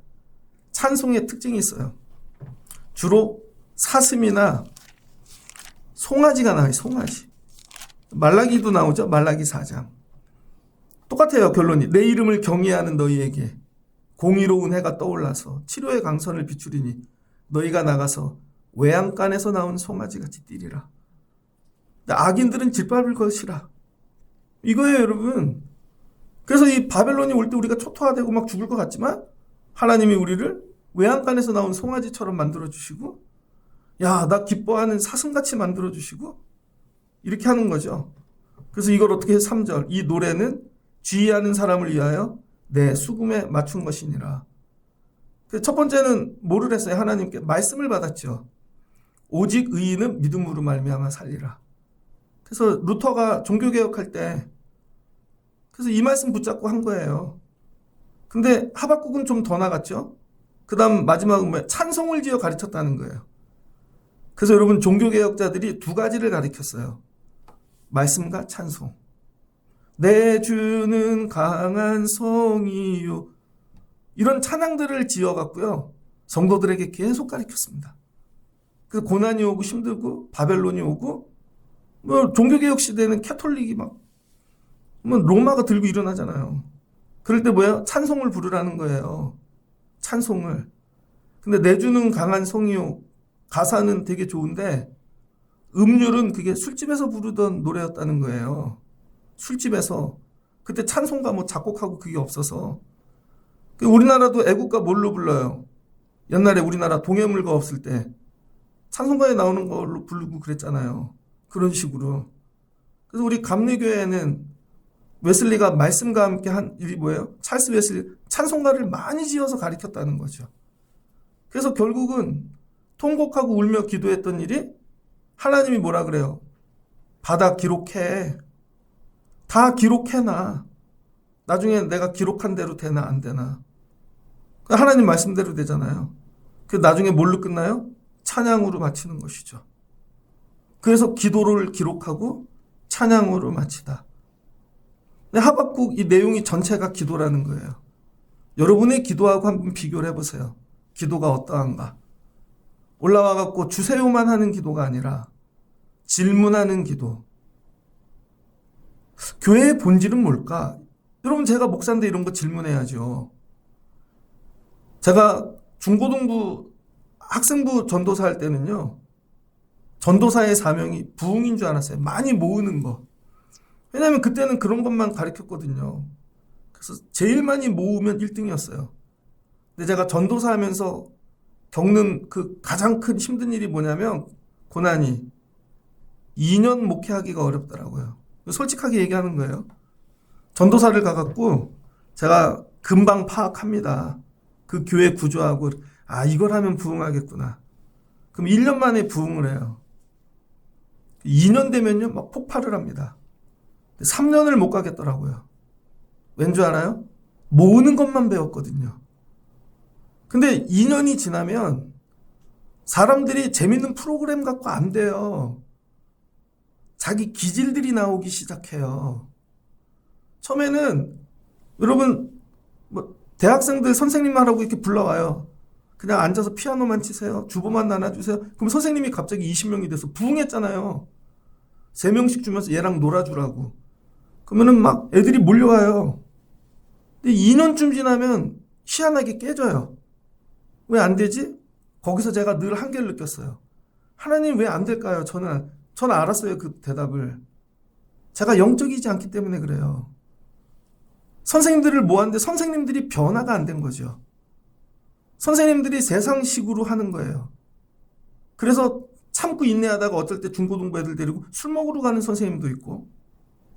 찬송의 특징이 있어요. 주로 사슴이나 송아지가 나와요. 송아지. 말라기도 나오죠. 말라기 4장. 똑같아요. 결론이. 내 이름을 경외하는 너희에게 공의로운 해가 떠올라서 치료의 강선을 비추리니 너희가 나가서 외양간에서 나온 송아지같이 뛰리라. 악인들은 짓밟을 것이라. 이거예요, 여러분. 그래서 이 바벨론이 올 때 우리가 초토화되고 막 죽을 것 같지만 하나님이 우리를 외양간에서 나온 송아지처럼 만들어주시고, 야, 나 기뻐하는 사슴같이 만들어주시고, 이렇게 하는 거죠. 그래서 이걸 어떻게 해요? 3절. 이 노래는 지휘하는 사람을 위하여 내 수금에 맞춘 것이니라. 첫 번째는 뭐를 했어요? 하나님께 말씀을 받았죠. 오직 의인은 믿음으로 말미암아 살리라. 그래서 루터가 종교개혁할 때 그래서 이 말씀 붙잡고 한 거예요. 근데 하박국은 좀 더 나갔죠. 그 다음 마지막은 뭐예요? 찬송을 지어 가르쳤다는 거예요. 그래서 여러분 종교개혁자들이 두 가지를 가르쳤어요. 말씀과 찬송. 내 주는 강한 성이요. 이런 찬양들을 지어갖고요. 성도들에게 계속 가르쳤습니다. 그래서 고난이 오고 힘들고 바벨론이 오고 뭐 종교개혁 시대는 캐톨릭이 막 뭐 로마가 들고 일어나잖아요. 그럴 때 뭐예요? 찬송을 부르라는 거예요. 찬송을. 근데 내 주는 강한 성이요. 가사는 되게 좋은데 음률은 그게 술집에서 부르던 노래였다는 거예요. 술집에서. 그때 찬송가 뭐 작곡하고 그게 없어서. 우리나라도 애국가 뭘로 불러요? 옛날에 우리나라 동해물가 없을 때 찬송가에 나오는 걸로 부르고 그랬잖아요. 그런 식으로. 그래서 우리 감리교회는 웨슬리가 말씀과 함께 한 일이 뭐예요? 찰스 웨슬리 찬송가를 많이 지어서 가르쳤다는 거죠. 그래서 결국은 통곡하고 울며 기도했던 일이 하나님이 뭐라 그래요? 받아 기록해. 다 기록해놔. 나중에 내가 기록한 대로 되나 안 되나. 하나님 말씀대로 되잖아요. 그 나중에 뭘로 끝나요? 찬양으로 마치는 것이죠. 그래서 기도를 기록하고 찬양으로 마치다. 하박국 이 내용이 전체가 기도라는 거예요. 여러분의 기도하고 한번 비교를 해보세요. 기도가 어떠한가? 올라와갖고 주세요만 하는 기도가 아니라 질문하는 기도. 교회의 본질은 뭘까? 여러분 제가 목사인데 이런 거 질문해야죠. 제가 중고등부 학생부 전도사 할 때는요. 전도사의 사명이 부흥인 줄 알았어요. 많이 모으는 거. 왜냐하면 그때는 그런 것만 가르쳤거든요. 그래서 제일 많이 모으면 1등이었어요. 근데 제가 전도사 하면서 겪는 그 가장 큰 힘든 일이 뭐냐면 고난이 2년 목회하기가 어렵더라고요. 솔직하게 얘기하는 거예요. 전도사를 가갖고 제가 금방 파악합니다. 그 교회 구조하고 이걸 하면 부흥하겠구나. 그럼 1년 만에 부흥을 해요. 2년 되면요 막 폭발을 합니다. 3년을 못 가겠더라고요. 왠 줄 알아요? 모으는 것만 배웠거든요. 근데 2년이 지나면 사람들이 재밌는 프로그램 갖고 안 돼요. 자기 기질들이 나오기 시작해요. 처음에는 여러분 뭐 대학생들 선생님 말하고 이렇게 불러와요. 그냥 앉아서 피아노만 치세요. 주보만 나눠주세요. 그럼 선생님이 갑자기 20명이 돼서 부흥했잖아요. 3명씩 주면서 얘랑 놀아주라고. 그러면은 막 애들이 몰려와요. 근데 2년쯤 지나면 희한하게 깨져요. 왜 안 되지? 거기서 제가 늘 한계를 느꼈어요. 하나님 왜 안 될까요? 저는 알았어요. 그 대답을. 제가 영적이지 않기 때문에 그래요. 선생님들을 모았는데 선생님들이 변화가 안 된 거죠. 선생님들이 세상식으로 하는 거예요. 그래서 참고 인내하다가 어떨 때 중고등부 애들 데리고 술 먹으러 가는 선생님도 있고.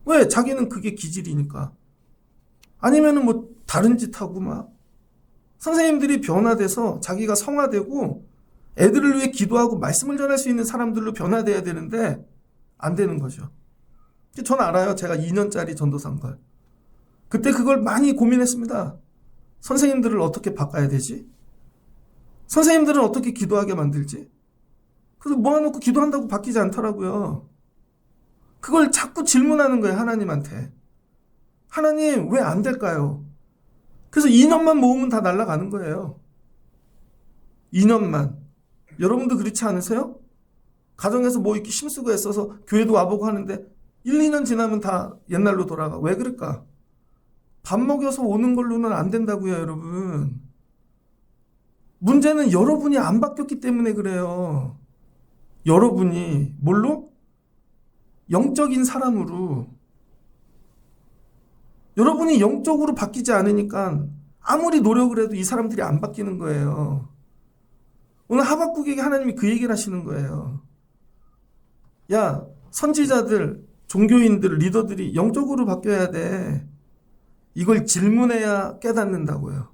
왜? 자기는 그게 기질이니까. 아니면은 뭐 다른 짓 하고 막. 선생님들이 변화돼서 자기가 성화되고 애들을 위해 기도하고 말씀을 전할 수 있는 사람들로 변화돼야 되는데 안 되는 거죠. 전 알아요. 제가 2년짜리 전도사인 걸. 그때 그걸 많이 고민했습니다. 선생님들을 어떻게 바꿔야 되지? 선생님들은 어떻게 기도하게 만들지? 그래서 모아놓고 기도한다고 바뀌지 않더라고요. 그걸 자꾸 질문하는 거예요. 하나님한테. 하나님 왜 안 될까요? 그래서 2년만 모으면 다 날아가는 거예요. 2년만. 여러분도 그렇지 않으세요? 가정에서 뭐 이렇게 힘쓰고 애써서 교회도 와보고 하는데 1, 2년 지나면 다 옛날로 돌아가. 왜 그럴까? 밥 먹여서 오는 걸로는 안 된다고요, 여러분. 문제는 여러분이 안 바뀌었기 때문에 그래요. 여러분이 뭘로? 영적인 사람으로. 여러분이 영적으로 바뀌지 않으니까 아무리 노력을 해도 이 사람들이 안 바뀌는 거예요. 오늘 하박국에게 하나님이 그 얘기를 하시는 거예요. 야, 선지자들, 종교인들, 리더들이 영적으로 바뀌어야 돼. 이걸 질문해야 깨닫는다고요.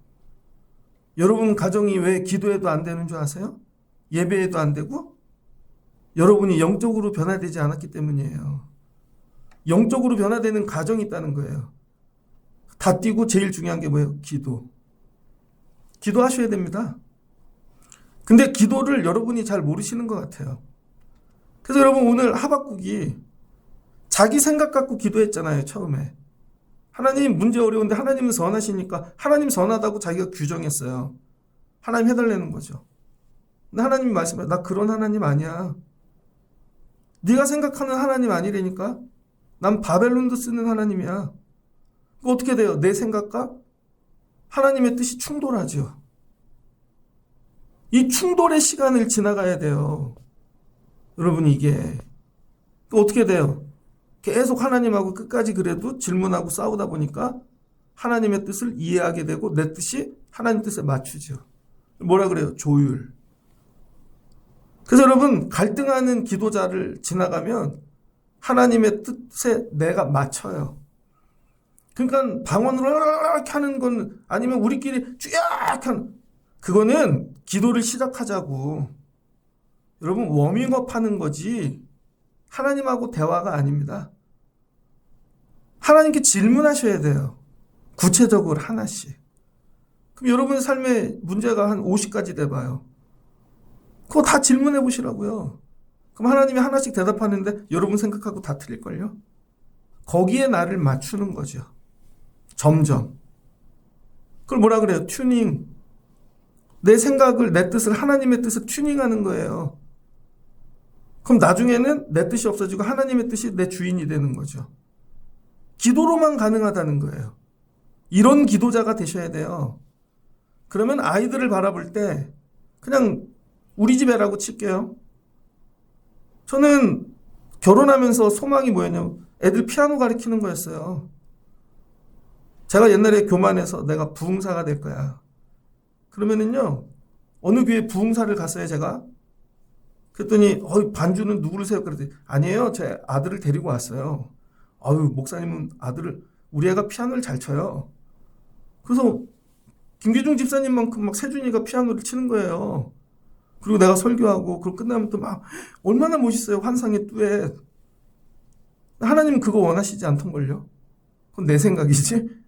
여러분 가정이 왜 기도해도 안 되는 줄 아세요? 예배해도 안 되고? 여러분이 영적으로 변화되지 않았기 때문이에요. 영적으로 변화되는 가정이 있다는 거예요. 다 띄고 제일 중요한 게 뭐예요? 기도. 기도하셔야 됩니다. 근데 기도를 여러분이 잘 모르시는 것 같아요. 그래서 여러분 오늘 하박국이 자기 생각 갖고 기도했잖아요, 처음에. 하나님 문제 어려운데 하나님은 선하시니까 하나님 선하다고 자기가 규정했어요. 하나님 해달라는 거죠. 근데 하나님이 말씀해요. 나 그런 하나님 아니야. 네가 생각하는 하나님 아니라니까. 난 바벨론도 쓰는 하나님이야. 그거 어떻게 돼요? 내 생각과 하나님의 뜻이 충돌하죠. 이 충돌의 시간을 지나가야 돼요. 여러분 이게 어떻게 돼요? 계속 하나님하고 끝까지 그래도 질문하고 싸우다 보니까 하나님의 뜻을 이해하게 되고 내 뜻이 하나님 뜻에 맞추죠. 뭐라 그래요? 조율. 그래서 여러분 갈등하는 기도자를 지나가면 하나님의 뜻에 내가 맞춰요. 그러니까 방언으로 이렇게 하는 건 아니면 우리끼리 쫙 하는 그거는 기도를 시작하자고. 여러분 워밍업 하는 거지 하나님하고 대화가 아닙니다. 하나님께 질문하셔야 돼요. 구체적으로 하나씩. 그럼 여러분의 삶에 문제가 한 50가지 돼봐요. 그거 다 질문해 보시라고요. 그럼 하나님이 하나씩 대답하는데 여러분 생각하고 다 틀릴걸요? 거기에 나를 맞추는 거죠. 점점. 그걸 뭐라 그래요? 튜닝. 내 생각을, 내 뜻을 하나님의 뜻을 튜닝하는 거예요. 그럼 나중에는 내 뜻이 없어지고 하나님의 뜻이 내 주인이 되는 거죠. 기도로만 가능하다는 거예요. 이런 기도자가 되셔야 돼요. 그러면 아이들을 바라볼 때 그냥 우리 집 애라고 칠게요. 저는 결혼하면서 소망이 뭐였냐면 애들 피아노 가르치는 거였어요. 제가 옛날에 교만해서 내가 부흥사가 될 거야. 그러면은요, 어느 교회 부흥사를 갔어요, 제가. 그랬더니, 반주는 누구를 세요? 그랬더니, 아니에요. 제 아들을 데리고 왔어요. 목사님은 우리 애가 피아노를 잘 쳐요. 그래서, 김기중 집사님만큼 막 세준이가 피아노를 치는 거예요. 그리고 내가 설교하고, 그리고 끝나면 또 막, 얼마나 멋있어요. 환상의 듀엣. 하나님은 그거 원하시지 않던걸요? 그건 내 생각이지?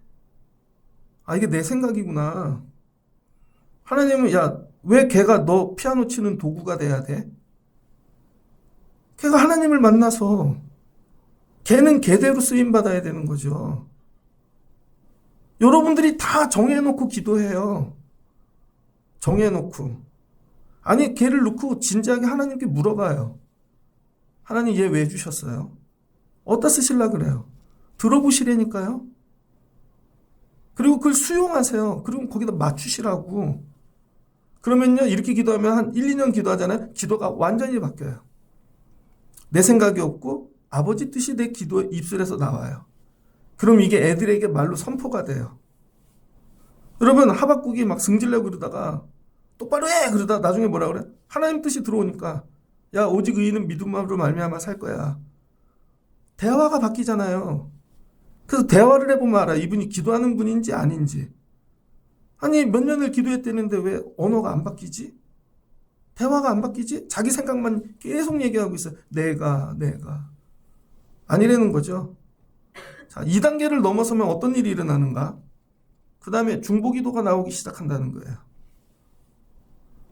이게 내 생각이구나. 하나님은, 왜 걔가 너 피아노 치는 도구가 돼야 돼? 걔가 하나님을 만나서 걔는 걔대로 쓰임받아야 되는 거죠. 여러분들이 다 정해놓고 기도해요. 정해놓고. 아니, 걔를 놓고 진지하게 하나님께 물어봐요. 하나님 얘 왜 주셨어요? 어디다 쓰시려고 그래요? 들어보시라니까요. 그리고 그걸 수용하세요. 그리고 거기다 맞추시라고. 그러면요, 이렇게 기도하면 한 1, 2년 기도하잖아요. 기도가 완전히 바뀌어요. 내 생각이 없고 아버지 뜻이 내 기도 입술에서 나와요. 그럼 이게 애들에게 말로 선포가 돼요. 여러분 하박국이 막 승질내고 그러다가 똑바로 해! 그러다 나중에 뭐라 그래? 하나님 뜻이 들어오니까 야 오직 의인은 믿음으로 말미암아 살 거야. 대화가 바뀌잖아요. 그래서 대화를 해보면 알아. 이분이 기도하는 분인지 아닌지. 아니 몇 년을 기도했다는데 왜 언어가 안 바뀌지? 대화가 안 바뀌지? 자기 생각만 계속 얘기하고 있어요. 내가 아니라는 거죠. 자, 2단계를 넘어서면 어떤 일이 일어나는가? 그 다음에 중보기도가 나오기 시작한다는 거예요.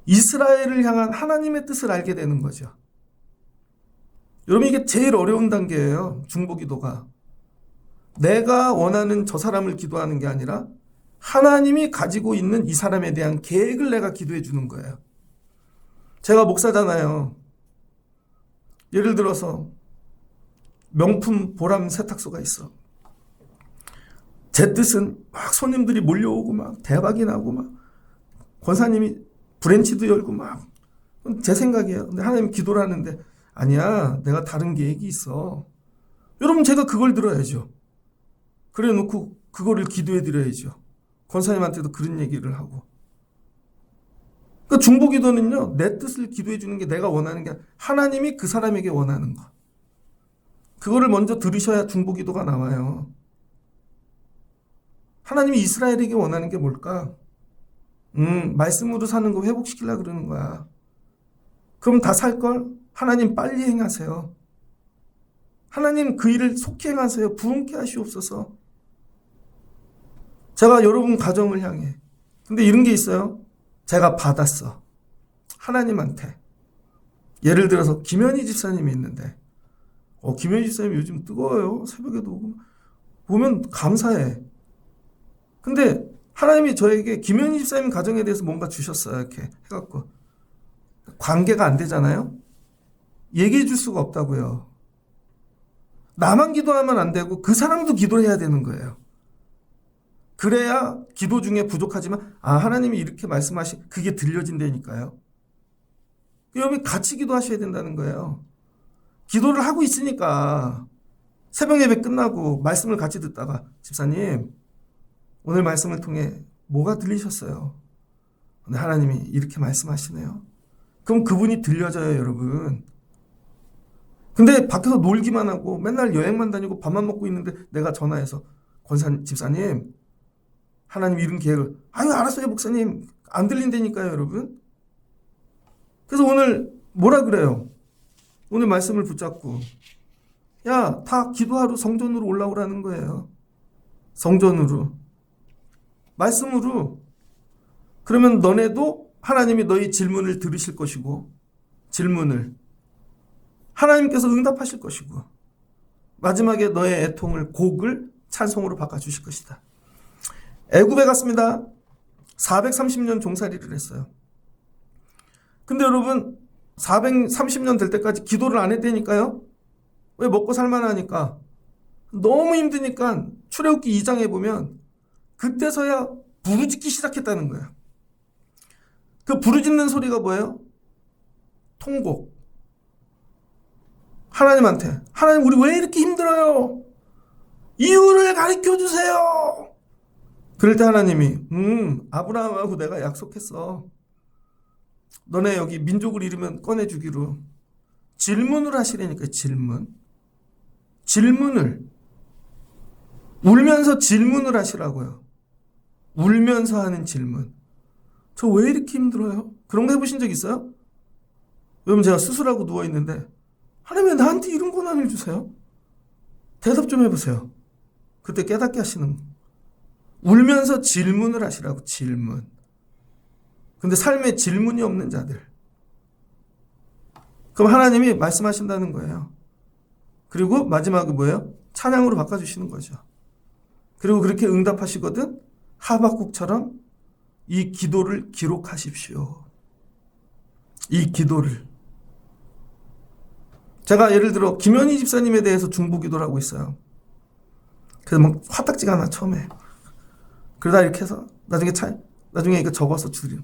이스라엘을 향한 하나님의 뜻을 알게 되는 거죠. 여러분 이게 제일 어려운 단계예요. 중보기도가. 내가 원하는 저 사람을 기도하는 게 아니라 하나님이 가지고 있는 이 사람에 대한 계획을 내가 기도해 주는 거예요. 제가 목사잖아요. 예를 들어서 명품 보람 세탁소가 있어. 제 뜻은 막 손님들이 몰려오고 막 대박이 나고 막 권사님이 브랜치도 열고 막 제 생각이에요. 근데 하나님 기도를 하는데 아니야, 내가 다른 계획이 있어. 여러분, 제가 그걸 들어야죠. 그래 놓고 그거를 기도해 드려야죠. 권사님한테도 그런 얘기를 하고. 그러니까 중보기도는요, 내 뜻을 기도해 주는 게 내가 원하는 게 아니라 하나님이 그 사람에게 원하는 거. 그거를 먼저 들으셔야 중보기도가 나와요. 하나님이 이스라엘에게 원하는 게 뭘까? 말씀으로 사는 거 회복시키려고 그러는 거야. 그럼 다 살걸? 하나님 빨리 행하세요. 하나님 그 일을 속히 행하세요. 부흥케 하시옵소서. 제가 여러분 가정을 향해. 근데 이런 게 있어요. 제가 받았어. 하나님한테. 예를 들어서 김현희 집사님이 있는데 김현희 집사님 요즘 뜨거워요. 새벽에도 오고. 보면 감사해. 근데 하나님이 저에게 김현희 집사님 가정에 대해서 뭔가 주셨어요. 이렇게 해갖고. 관계가 안 되잖아요. 얘기해 줄 수가 없다고요. 나만 기도하면 안 되고 그 사람도 기도를 해야 되는 거예요. 그래야 기도 중에 부족하지만 하나님이 이렇게 말씀하시 그게 들려진다니까요. 여러분 같이 기도하셔야 된다는 거예요. 기도를 하고 있으니까 새벽 예배 끝나고 말씀을 같이 듣다가 집사님 오늘 말씀을 통해 뭐가 들리셨어요? 근데 하나님이 이렇게 말씀하시네요. 그럼 그분이 들려져요, 여러분. 근데 밖에서 놀기만 하고 맨날 여행만 다니고 밥만 먹고 있는데 내가 전화해서 집사님 하나님 이런 계획을 알았어요 목사님 안 들린다니까요 여러분. 그래서 오늘 뭐라 그래요? 오늘 말씀을 붙잡고 야, 다 기도하러 성전으로 올라오라는 거예요. 성전으로 말씀으로. 그러면 너네도 하나님이 너희 질문을 들으실 것이고 질문을 하나님께서 응답하실 것이고 마지막에 너의 애통을 곡을 찬송으로 바꿔주실 것이다. 애굽에 갔습니다. 430년 종살이를 했어요. 근데 여러분 430년 될 때까지 기도를 안 했다니까요. 왜? 먹고 살만하니까. 너무 힘드니까 출애굽기 2장에 보면 그때서야 부르짖기 시작했다는 거예요. 그 부르짖는 소리가 뭐예요? 통곡. 하나님한테 하나님 우리 왜 이렇게 힘들어요? 이유를 가르쳐 주세요. 그럴 때 하나님이 아브라함하고 내가 약속했어. 너네 여기 민족을 잃으면 꺼내주기로. 질문을 하시라니까요. 질문을 울면서 질문을 하시라고요. 울면서 하는 질문. 저 왜 이렇게 힘들어요? 그런 거 해보신 적 있어요? 여러분 제가 수술하고 누워있는데 하나님 왜 나한테 이런 고난을 주세요? 대답 좀 해보세요. 그때 깨닫게 하시는 거. 울면서 질문을 하시라고. 질문. 근데 삶에 질문이 없는 자들. 그럼 하나님이 말씀하신다는 거예요. 그리고 마지막은 뭐예요? 찬양으로 바꿔주시는 거죠. 그리고 그렇게 응답하시거든 하박국처럼 이 기도를 기록하십시오. 이 기도를. 제가 예를 들어 김현희 집사님에 대해서 중보기도를 하고 있어요. 그래서 막 화딱지가 나 처음에. 그러다 이렇게 해서 나중에 이거 적어서 주림.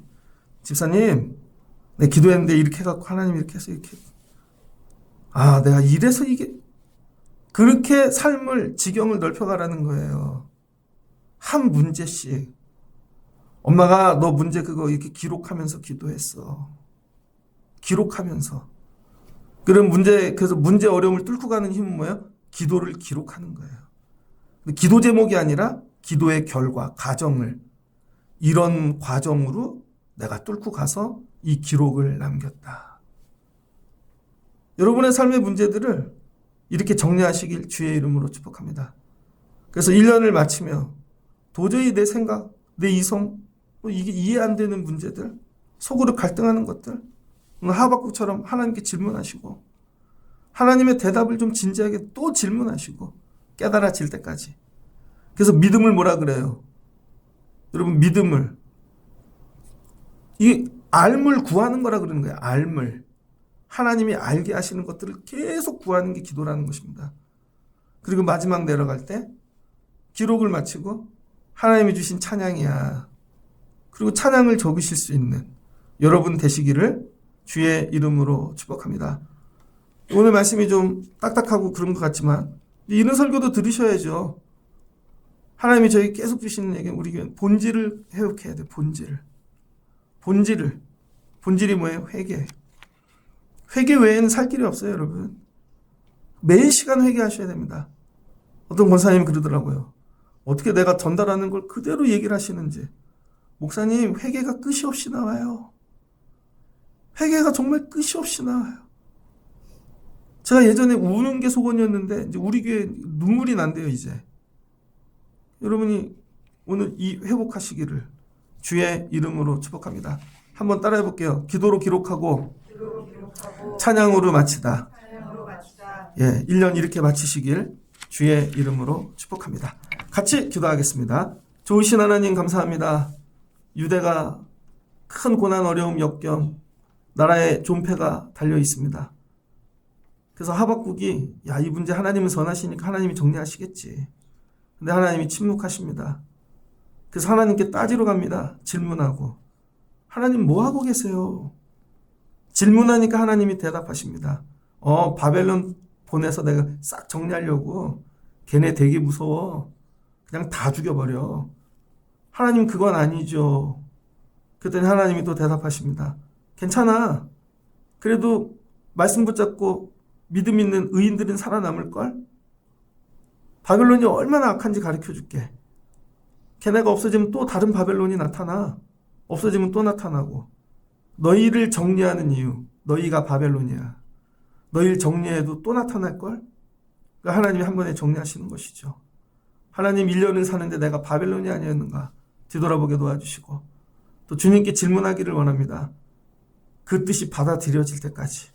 집사님, 내가 기도했는데 이렇게 해갖고 하나님 이렇게 해서 이렇게. 내가 이래서 이게 그렇게 삶을 지경을 넓혀가라는 거예요. 한 문제씩. 엄마가 너 문제 그거 이렇게 기록하면서 기도했어. 기록하면서. 그래서 문제 어려움을 뚫고 가는 힘은 뭐예요? 기도를 기록하는 거예요. 기도 제목이 아니라 기도의 결과, 과정을 이런 과정으로 내가 뚫고 가서 이 기록을 남겼다. 여러분의 삶의 문제들을 이렇게 정리하시길 주의 이름으로 축복합니다. 그래서 1년을 마치며 도저히 내 생각, 내 이성, 이게 이해 안 되는 문제들, 속으로 갈등하는 것들, 하박국처럼 하나님께 질문하시고 하나님의 대답을 좀 진지하게 또 질문하시고 깨달아질 때까지. 그래서 믿음을 뭐라 그래요? 여러분 믿음을 이 알물 구하는 거라 그러는 거예요. 알물. 하나님이 알게 하시는 것들을 계속 구하는 게 기도라는 것입니다. 그리고 마지막 내려갈 때 기록을 마치고 하나님이 주신 찬양이야. 그리고 찬양을 적으실 수 있는 여러분 되시기를 주의 이름으로 축복합니다. 오늘 말씀이 좀 딱딱하고 그런 것 같지만 이런 설교도 들으셔야죠. 하나님이 저희 계속 주시는 얘기는 우리 교회 본질을 회복해야 돼. 본질이 뭐예요? 회개. 회개 외에는 살 길이 없어요, 여러분. 매일 시간 회개하셔야 됩니다. 어떤 권사님이 그러더라고요. 어떻게 내가 전달하는 걸 그대로 얘기를 하시는지. 목사님, 회개가 끝이 없이 나와요. 회개가 정말 끝이 없이 나와요. 제가 예전에 우는 게 소원이었는데 이제 우리 교회 눈물이 난대요, 이제. 여러분이 오늘 이 회복하시기를 주의 이름으로 축복합니다. 한번 따라해 볼게요. 기도로 기록하고 찬양으로 마치다. 예, 1년 이렇게 마치시길 주의 이름으로 축복합니다. 같이 기도하겠습니다. 좋으신 하나님 감사합니다. 유대가 큰 고난 어려움 역경 나라의 존폐가 달려 있습니다. 그래서 하박국이 이 문제 하나님은 선하시니까 하나님이 정리하시겠지. 근데 하나님이 침묵하십니다. 그래서 하나님께 따지러 갑니다. 질문하고. 하나님 뭐 하고 계세요? 질문하니까 하나님이 대답하십니다. 바벨론 보내서 내가 싹 정리하려고. 걔네 되게 무서워. 그냥 다 죽여버려. 하나님 그건 아니죠. 그랬더니 하나님이 또 대답하십니다. 괜찮아. 그래도 말씀 붙잡고 믿음 있는 의인들은 살아남을걸? 바벨론이 얼마나 악한지 가르쳐줄게. 걔네가 없어지면 또 다른 바벨론이 나타나. 없어지면 또 나타나고. 너희를 정리하는 이유. 너희가 바벨론이야. 너희를 정리해도 또 나타날걸? 그러니까 하나님이 한 번에 정리하시는 것이죠. 하나님 1년을 사는데 내가 바벨론이 아니었는가 뒤돌아보게 도와주시고 또 주님께 질문하기를 원합니다. 그 뜻이 받아들여질 때까지,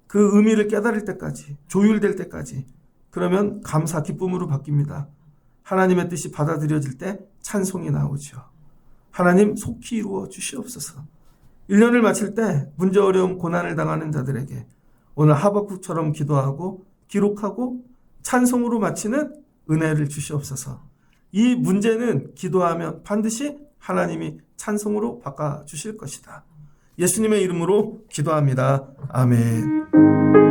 그 의미를 깨달을 때까지, 조율될 때까지. 그러면 감사, 기쁨으로 바뀝니다. 하나님의 뜻이 받아들여질 때 찬송이 나오죠. 하나님 속히 이루어 주시옵소서. 1년을 마칠 때 문제 어려움 고난을 당하는 자들에게 오늘 하박국처럼 기도하고 기록하고 찬송으로 마치는 은혜를 주시옵소서. 이 문제는 기도하면 반드시 하나님이 찬송으로 바꿔주실 것이다. 예수님의 이름으로 기도합니다. 아멘.